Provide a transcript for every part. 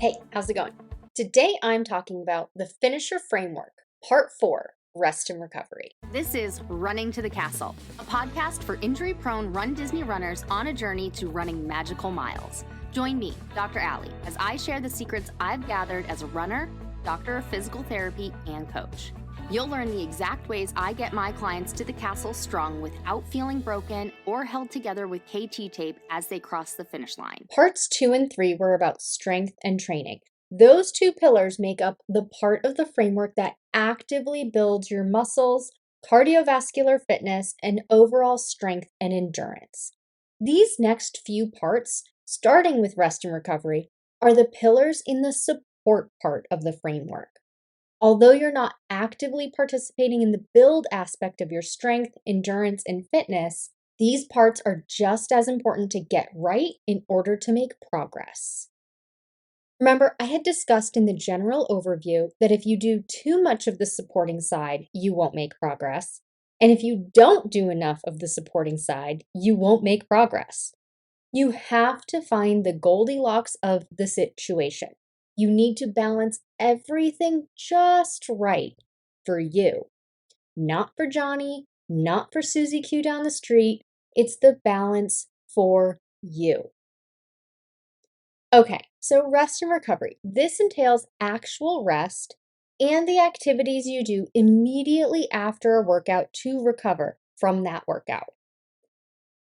Hey, how's it going? Today I'm talking about the Finisher Framework, Part 4, Rest and Recovery. This is Running to the Castle, a podcast for injury-prone RunDisney runners on a journey to running magical miles. Join me, Dr. Allie, as I share the secrets I've gathered as a runner, doctor of physical therapy, and coach. You'll learn the exact ways I get my clients to the castle strong without feeling broken or held together with KT tape as they cross the finish line. Parts 2 and 3 were about strength and training. Those two pillars make up the part of the framework that actively builds your muscles, cardiovascular fitness, and overall strength and endurance. These next few parts, starting with rest and recovery, are the pillars in the support part of the framework. Although you're not actively participating in the build aspect of your strength, endurance, and fitness, these parts are just as important to get right in order to make progress. Remember, I had discussed in the general overview that if you do too much of the supporting side, you won't make progress. And if you don't do enough of the supporting side, you won't make progress. You have to find the Goldilocks of the situation. You need to balance everything just right for you. Not for Johnny, not for Susie Q down the street. It's the balance for you. Okay, so rest and recovery. This entails actual rest and the activities you do immediately after a workout to recover from that workout.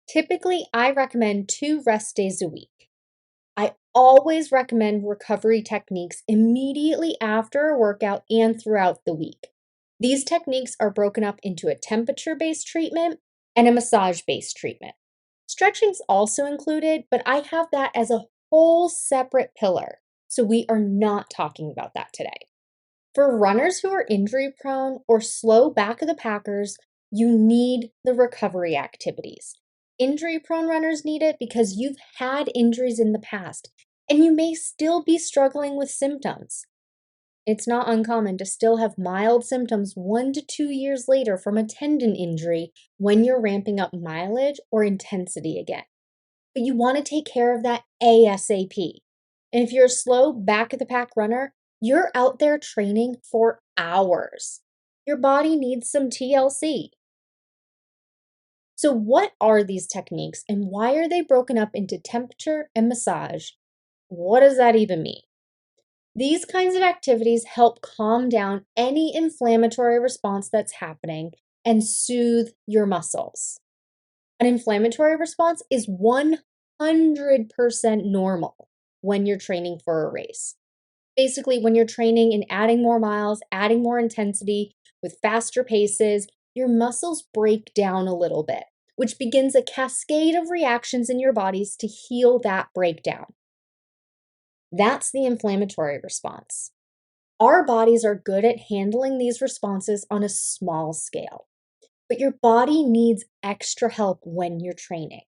Typically, I recommend 2 rest days a week. I always recommend recovery techniques immediately after a workout and throughout the week. These techniques are broken up into a temperature-based treatment and a massage-based treatment. Stretching's also included, but I have that as a whole separate pillar, so we are not talking about that today. For runners who are injury-prone or slow back of the packers, you need the recovery activities. Injury-prone runners need it because you've had injuries in the past, and you may still be struggling with symptoms. It's not uncommon to still have mild symptoms 1 to 2 years later from a tendon injury when you're ramping up mileage or intensity again. But you want to take care of that ASAP. And if you're a slow back-of-the-pack runner, you're out there training for hours. Your body needs some TLC. So what are these techniques and why are they broken up into temperature and massage? What does that even mean? These kinds of activities help calm down any inflammatory response that's happening and soothe your muscles. An inflammatory response is 100% normal when you're training for a race. Basically, when you're training and adding more miles, adding more intensity with faster paces, your muscles break down a little bit, which begins a cascade of reactions in your bodies to heal that breakdown. That's the inflammatory response. Our bodies are good at handling these responses on a small scale, but your body needs extra help when you're training.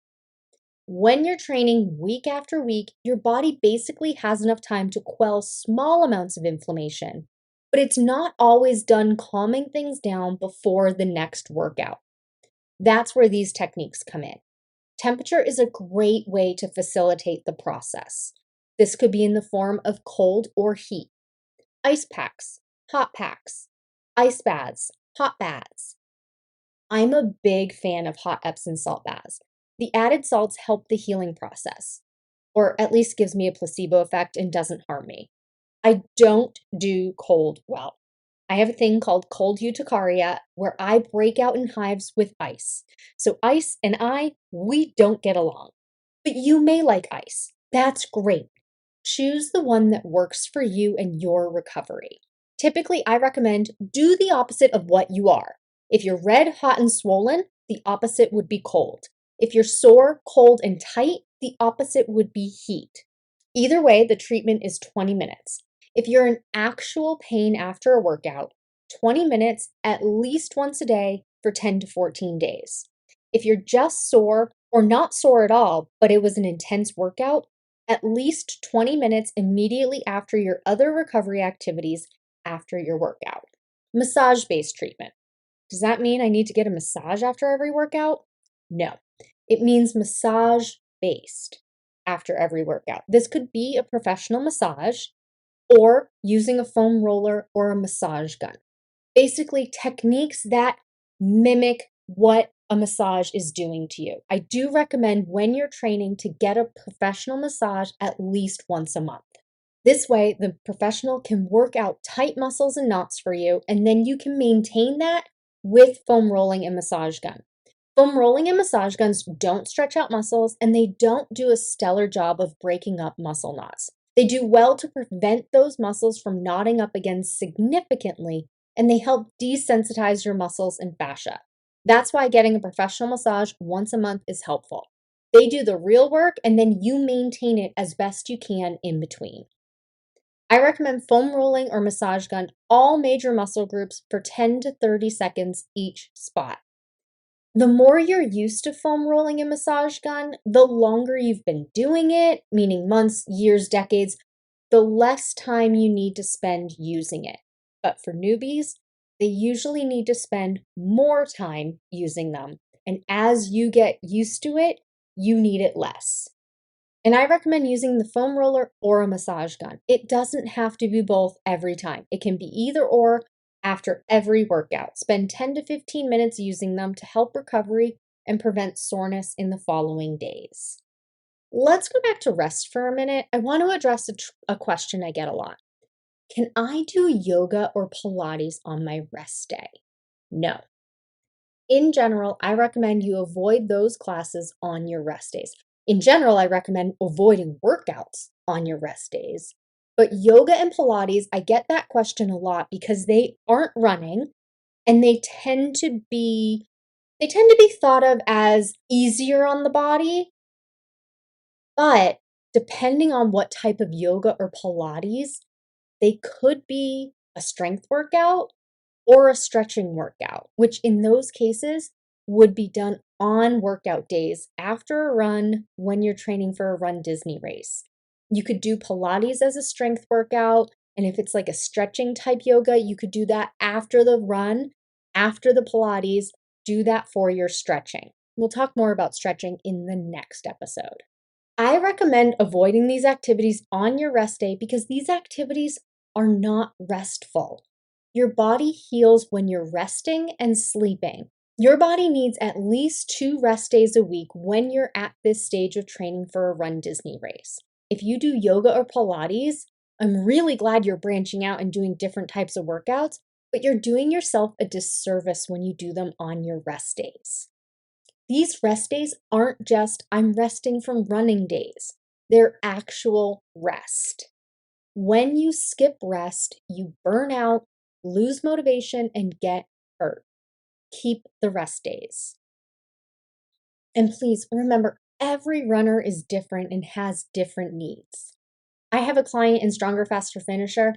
When you're training week after week, your body basically has enough time to quell small amounts of inflammation, but it's not always done calming things down before the next workout. That's where these techniques come in. Temperature is a great way to facilitate the process. This could be in the form of cold or heat. Ice packs, ice baths, hot baths. I'm a big fan of hot Epsom salt baths. The added salts help the healing process, or at least gives me a placebo effect and doesn't harm me. I don't do cold well. I have a thing called cold urticaria where I break out in hives with ice. So ice and we don't get along. But you may like ice. That's great. Choose the one that works for you and your recovery. Typically, I recommend do the opposite of what you are. If you're red, hot, and swollen, the opposite would be cold. If you're sore, cold, and tight, the opposite would be heat. Either way, the treatment is 20 minutes. If you're in actual pain after a workout, 20 minutes at least once a day for 10 to 14 days. If you're just sore or not sore at all, but it was an intense workout, at least 20 minutes immediately after your other recovery activities after your workout. Massage-based treatment. Does that mean I need to get a massage after every workout? No, it means massage-based after every workout. This could be a professional massage. or using a foam roller or a massage gun. Basically, techniques that mimic what a massage is doing to you. I do recommend when you're training to get a professional massage at least once a month. This way, the professional can work out tight muscles and knots for you, and then you can maintain that with foam rolling and massage gun. Foam rolling and massage guns don't stretch out muscles, and they don't do a stellar job of breaking up muscle knots. They do well to prevent those muscles from knotting up again significantly, and they help desensitize your muscles and fascia. That's why getting a professional massage once a month is helpful. They do the real work, and then you maintain it as best you can in between. I recommend foam rolling or massage gun all major muscle groups for 10 to 30 seconds each spot. The more you're used to foam rolling and massage gun, the longer you've been doing it, meaning months, years, decades, the less time you need to spend using it. But for newbies, they usually need to spend more time using them. And as you get used to it, you need it less. And I recommend using the foam roller or a massage gun. It doesn't have to be both every time. It can be either or after every workout. Spend 10 to 15 minutes using them to help recovery and prevent soreness in the following days. Let's go back to rest for a minute. I want to address a question I get a lot. Can I do yoga or Pilates on my rest day? No. In general, I recommend you avoid those classes on your rest days. In general, I recommend avoiding workouts on your rest days. But yoga and Pilates, I get that question a lot because they aren't running and they tend to be thought of as easier on the body. But depending on what type of yoga or Pilates, they could be a strength workout or a stretching workout, which in those cases would be done on workout days after a run when you're training for a RunDisney race. You could do Pilates as a strength workout, and if it's like a stretching type yoga, you could do that after the run, after the Pilates, do that for your stretching. We'll talk more about stretching in the next episode. I recommend avoiding these activities on your rest day because these activities are not restful. Your body heals when you're resting and sleeping. Your body needs at least 2 rest days a week when you're at this stage of training for a RunDisney race. If you do yoga or Pilates, I'm really glad you're branching out and doing different types of workouts, but you're doing yourself a disservice when you do them on your rest days. These rest days aren't just I'm resting from running days. They're actual rest. When you skip rest, you burn out, lose motivation, and get hurt. Keep the rest days. And please remember, every runner is different and has different needs. I have a client in Stronger, Faster, Finisher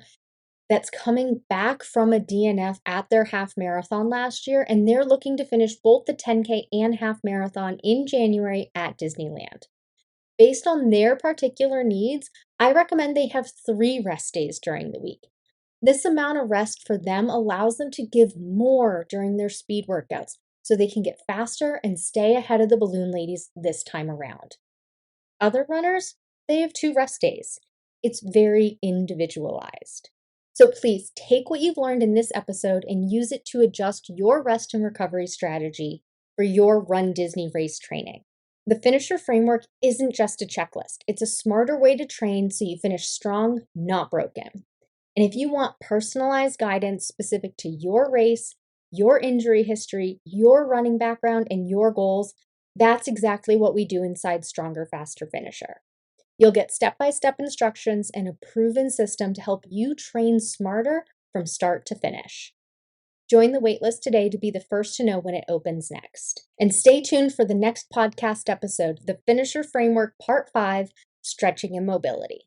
that's coming back from a DNF at their half marathon last year, and they're looking to finish both the 10K and half marathon in January at Disneyland. Based on their particular needs, I recommend they have 3 rest days during the week. This amount of rest for them allows them to give more during their speed workouts so they can get faster and stay ahead of the balloon ladies this time around. Other runners, they have 2 rest days. It's very individualized. So please take what you've learned in this episode and use it to adjust your rest and recovery strategy for your RunDisney race training. The finisher framework isn't just a checklist. It's a smarter way to train so you finish strong, not broken. And if you want personalized guidance specific to your race, your injury history, your running background, and your goals, that's exactly what we do inside Stronger, Faster, Finisher. You'll get step-by-step instructions and a proven system to help you train smarter from start to finish. Join the waitlist today to be the first to know when it opens next. And stay tuned for the next podcast episode, The Finisher Framework Part 5, Stretching and Mobility.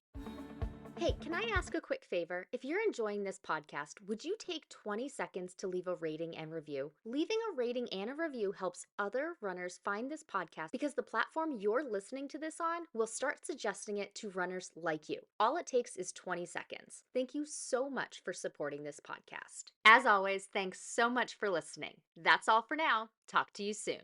Hey, can I ask a quick favor? If you're enjoying this podcast, would you take 20 seconds to leave a rating and review? Leaving a rating and a review helps other runners find this podcast because the platform you're listening to this on will start suggesting it to runners like you. All it takes is 20 seconds. Thank you so much for supporting this podcast. As always, thanks so much for listening. That's all for now. Talk to you soon.